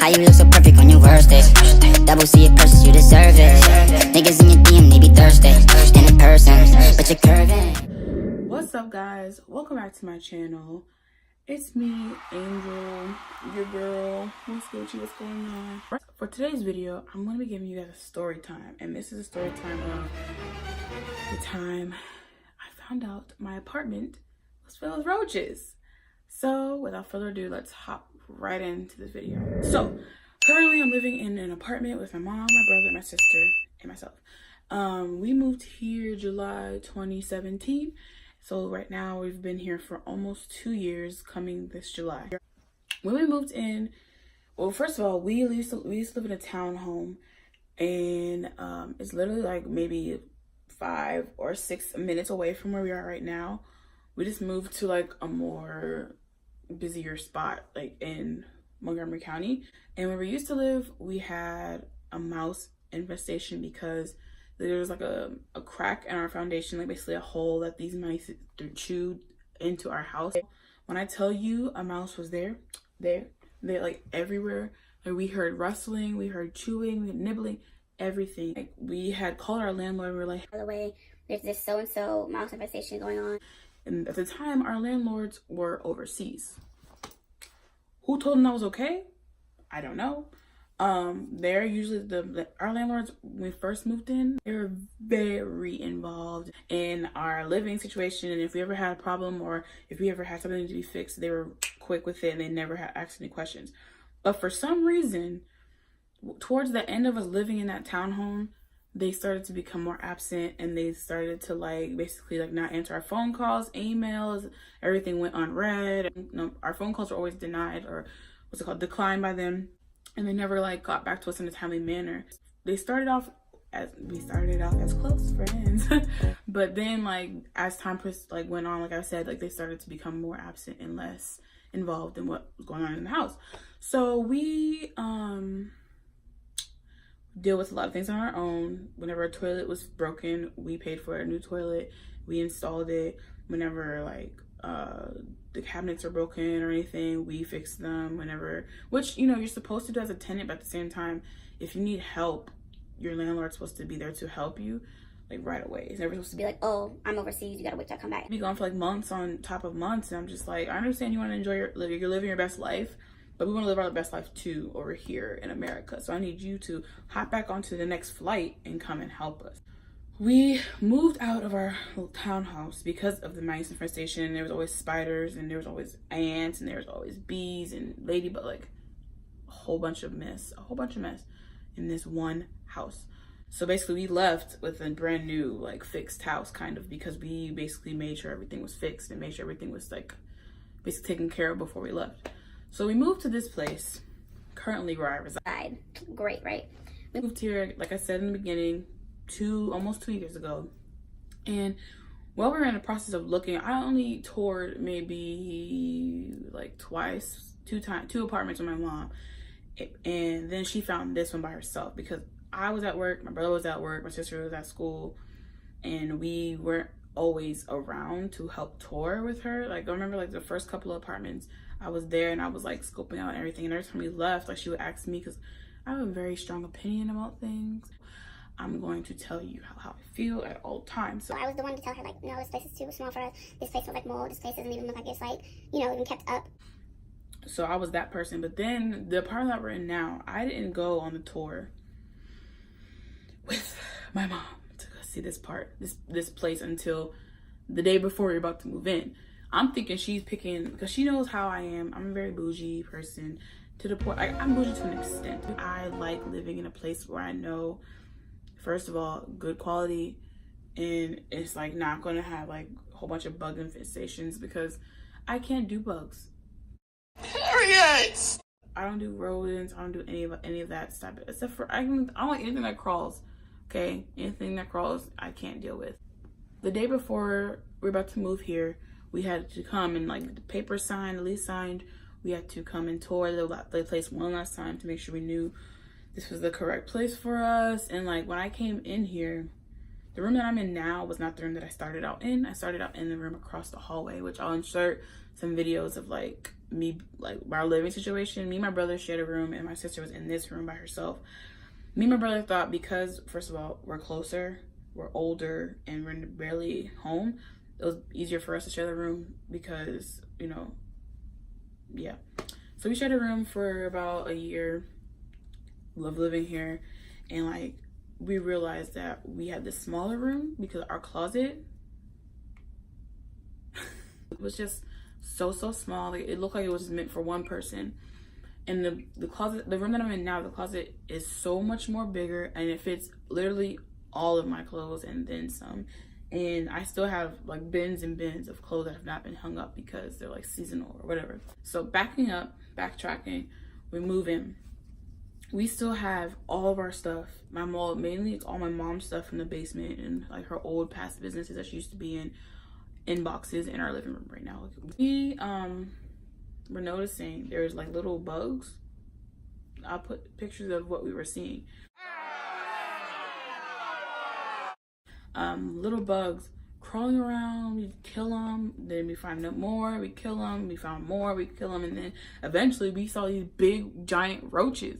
How you look so perfect on your worst day. Double C it curses, you deserve it. Niggas in your DM, they be thirsty. In person, but you're curving. What's up, guys? Welcome back to my channel. It's me, Angel, your girl. What's Gucci? What's going on? For today's video, I'm going to be giving you guys a story time. And this is a story time of the time I found out my apartment was filled with roaches. So without further ado, let's hop right into this video. So currently I'm living in an apartment with my mom, my brother, my sister, and myself. We moved here July 2017. So right now we've been here for almost 2 years, coming this July. When we moved in, well, first of all, we used to live in a townhome, and it's literally like maybe 5 or 6 minutes away from where we are right now. We just moved to like a more busier spot, like in Montgomery County. And where we used to live, we had a mouse infestation because there was like a crack in our foundation, like basically a hole that these mice chewed into our house. When I tell you a mouse was they're like everywhere. Like we heard rustling, we heard chewing, we heard nibbling, everything. Like we had called our landlord and we were like, by the way, there's this so-and-so mouse infestation going on. And at the time, our landlords were overseas. Who told them that was okay? I don't know. They're usually our landlords, when we first moved in, they were very involved in our living situation. And if we ever had a problem or if we ever had something to be fixed, they were quick with it and they never had asked any questions. But for some reason, towards the end of us living in that townhome, they started to become more absent, and they started to like basically like not answer our phone calls, emails, everything went unread. Our phone calls were always denied, or what's it called, declined by them, and they never like got back to us in a timely manner. We started off as close friends, but then like as time went on, like I said, like they started to become more absent and less involved in what was going on in the house. So we deal with a lot of things on our own. Whenever a toilet was broken, we paid for a new toilet. We installed it. Whenever like the cabinets are broken or anything, we fixed them. Whenever, which, you know, you're supposed to do as a tenant, but at the same time, if you need help, your landlord's supposed to be there to help you like right away. It's never supposed to Be like, oh, I'm overseas, you gotta wait till I come back. be gone for like months on top of months. And I'm just like, I understand you want to enjoy you're living your best life, but we want to live our best life too over here in America. So I need you to hop back onto the next flight and come and help us. We moved out of our little townhouse because of the mice infestation. There was always spiders, and there was always ants, and there was always bees and ladybug, like a whole bunch of mess in this one house. So basically we left with a brand new like fixed house, kind of, because we basically made sure everything was fixed and made sure everything was like basically taken care of before we left. So we moved to this place, currently where I reside. Great, right? We moved here, like I said in the beginning, almost 2 years ago. And while we were in the process of looking, I only toured maybe like two apartments with my mom. And then she found this one by herself because I was at work, my brother was at work, my sister was at school, and we weren't always around to help tour with her. Like I remember like the first couple of apartments, I was there and I was like scoping out everything, and every time we left, like she would ask me, because I have a very strong opinion about things. I'm going to tell you how I feel at all times. So I was the one to tell her, like, no, this place is too small for us. This place looks like mold. This place doesn't even look like it's like, you know, even kept up. So I was that person. But then the apartment that we're in now, I didn't go on the tour with my mom to go see this place until the day before we were about to move in. I'm thinking she's picking, because she knows how I am. I'm a very bougie person, to the point, I'm bougie to an extent. I like living in a place where I know, first of all, good quality, and it's like not gonna have like a whole bunch of bug infestations, because I can't do bugs. Period. I don't do rodents. I don't do any of that stuff, except for I don't like anything that crawls. Okay, anything that crawls, I can't deal with. The day before we're about to move here, we had to come and like the paper signed, the lease signed. We had to come and tour the place one last time to make sure we knew this was the correct place for us. And like when I came in here, the room that I'm in now was not the room that I started out in. I started out in the room across the hallway, which I'll insert some videos of like me, like our living situation, me and my brother shared a room, and my sister was in this room by herself. Me and my brother thought, because first of all, we're closer, we're older, and we're barely home, it was easier for us to share the room because, you know, yeah. So we shared a room for about a year. Love living here. And like, we realized that we had this smaller room because our closet was just so small. Like, it looked like it was meant for one person. And the closet, the room that I'm in now, the closet is so much more bigger, and it fits literally all of my clothes and then some. And I still have like bins and bins of clothes that have not been hung up because they're like seasonal or whatever. So backtracking, we move in. We still have all of our stuff. My mom, mainly it's all my mom's stuff in the basement and like her old past businesses that she used to be in boxes in our living room right now. We were noticing there's like little bugs. I'll put pictures of what we were seeing. Little bugs crawling around. We kill them, then we find more, we kill them, we found more, we kill them, and then eventually we saw these big giant roaches.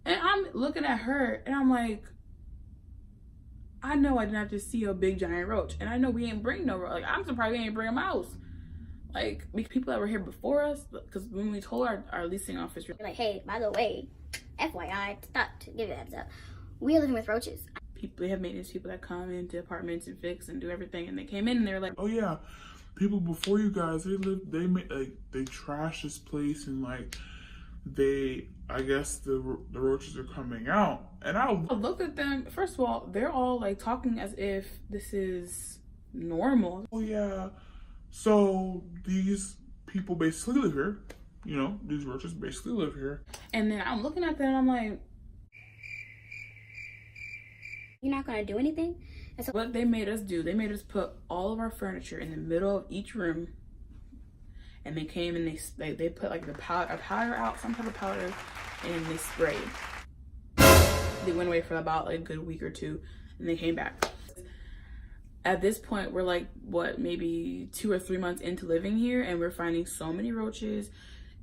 And I'm looking at her and I'm like, I know I did not just see a big giant roach, and I know we ain't bring no roach. Like, I'm surprised we ain't bring a mouse. Like, people that were here before us, because when we told our leasing office, Like, hey, by the way, FYI, thought to give you a heads up, we are living with roaches. they have maintenance people that come into apartments and fix and do everything, and they came in and they were like, oh yeah, people before you guys, they trashed this place, and like I guess the roaches are coming out. And I looked at them. First of all, they're all like talking as if this is normal. Oh yeah, so these people basically live here, you know, these roaches basically live here. And then I'm looking at them and I'm like, You're not gonna do anything? And so what they made us do, they made us put all of our furniture in the middle of each room. And they came and they put like a powder out, some type of powder, and they sprayed. They went away for about like a good week or two, and they came back. At this point, we're like, what, maybe 2 or 3 months into living here, and we're finding so many roaches,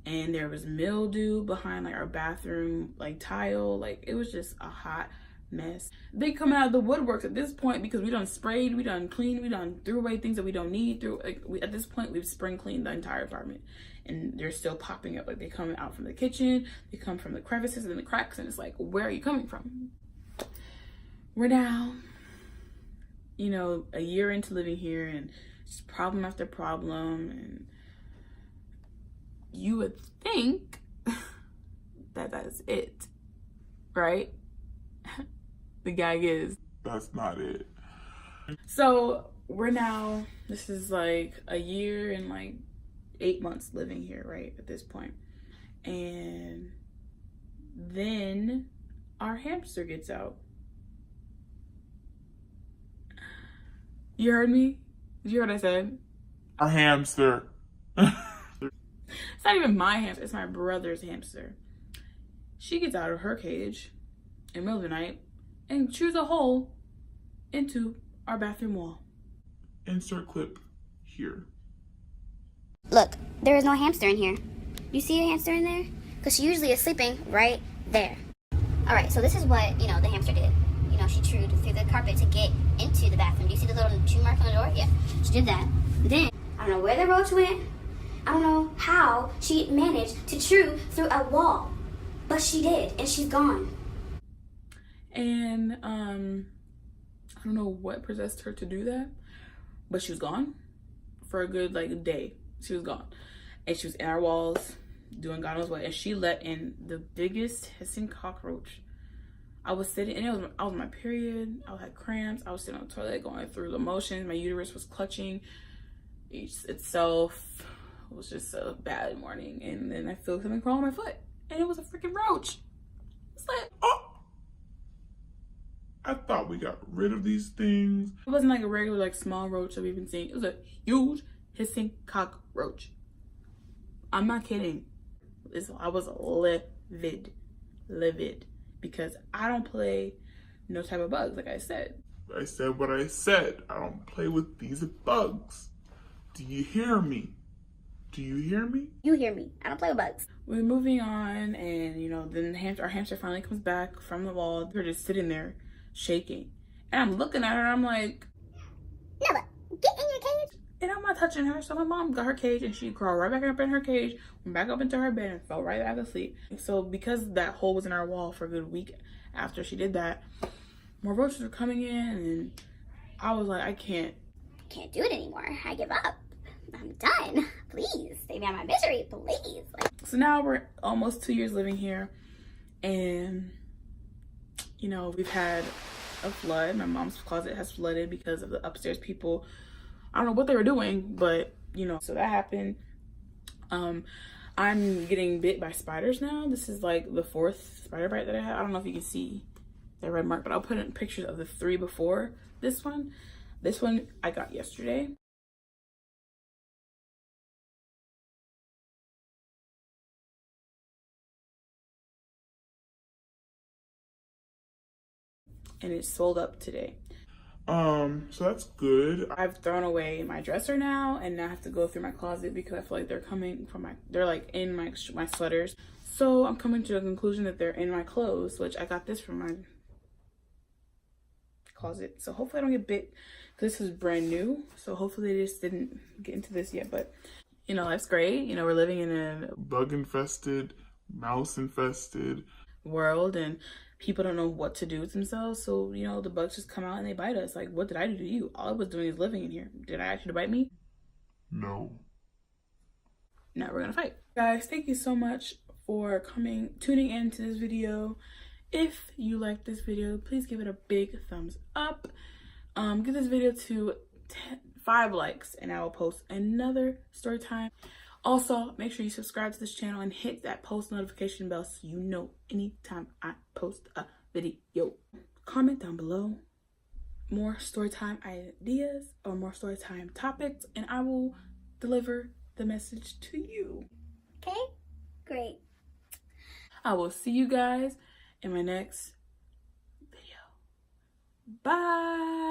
and there was mildew behind like our bathroom like tile. Like, it was just a hot mess. They coming out of the woodworks at this point because we done sprayed, we done cleaned, we done threw away things that we don't need. At this point, we've spring cleaned the entire apartment, and they're still popping up. Like, they come out from the kitchen, they come from the crevices and the cracks, and it's like, where are you coming from? We're now, you know, a year into living here, and just problem after problem, and you would think that that's it, right? The gag is, that's not it. So we're now, this is like a year and like 8 months living here, right, at this point. And then our hamster gets out. You heard me? Did you hear what I said? Our hamster. It's not even my hamster, it's my brother's hamster. She gets out of her cage in the middle of the night and chews a hole into our bathroom wall. Insert clip here. look, there is no hamster in here. You see a hamster in there? Because she usually is sleeping right there. Alright, so this is what, you know, the hamster did. You know, she chewed through the carpet to get into the bathroom. Do you see the little chew mark on the door? Yeah, she did that. Then, I don't know where the roach went. I don't know how she managed to chew through a wall. But she did, and she's gone. And I don't know what possessed her to do that, but she was gone for a good like a day. She was gone, and she was in our walls doing God knows what, and she let in the biggest hissing cockroach. I was sitting, and I was on my period. I had cramps. I was sitting on the toilet going through the motions. My uterus was clutching itself. It was just a bad morning, and then I feel something crawl on my foot, and it was a freaking roach. It's like, oh, I thought we got rid of these things. It wasn't like a regular like small roach that we've been seeing. It was a huge hissing cockroach. I'm not kidding. I was livid, because I don't play no type of bugs. Like I said what I said. I don't play with these bugs. Do you hear me? Do you hear me? You hear me. I don't play with bugs. We're moving on, and you know, then our hamster finally comes back from the wall. They're just sitting there shaking. And I'm looking at her, and I'm like, Nella, get in your cage. and I'm not touching her. So my mom got her cage, and she crawled right back up in her cage, went back up into her bed, and fell right back asleep. So because that hole was in our wall for a good week after she did that, more roaches were coming in, and I was like, I can't Do it anymore. I give up. I'm done. Please, save me out of my misery, please. Like, So now we're almost 2 years living here, and you know, we've had a flood. My mom's closet has flooded because of the upstairs people. I don't know what they were doing, but you know, so that happened. I'm getting bit by spiders now. This is like the 4th spider bite that I had. I don't know if you can see the red mark, but I'll put in pictures of the 3 before this one. This one I got yesterday. And it sold up today. So that's good. I've thrown away my dresser now, and now I have to go through my closet because I feel like they're coming from they're like in my sweaters. So I'm coming to a conclusion that they're in my clothes, which I got this from my closet. So hopefully I don't get bit. This is brand new, so hopefully they just didn't get into this yet. But you know, life's great. You know, we're living in a Bug infested, mouse infested world, and people don't know what to do with themselves. So, you know, the bugs just come out and they bite us. Like, what did I do to you? All I was doing is living in here. Did I ask you to bite me? No. Now we're gonna fight. Guys, thank you so much for tuning into this video. If you like this video, please give it a big thumbs up. Give this video to 5 likes and I will post another story time. Also, make sure you subscribe to this channel and hit that post notification bell so you know anytime I post a video. Comment down below more storytime ideas or more storytime topics, and I will deliver the message to you. okay? Great. I will see you guys in my next video. Bye.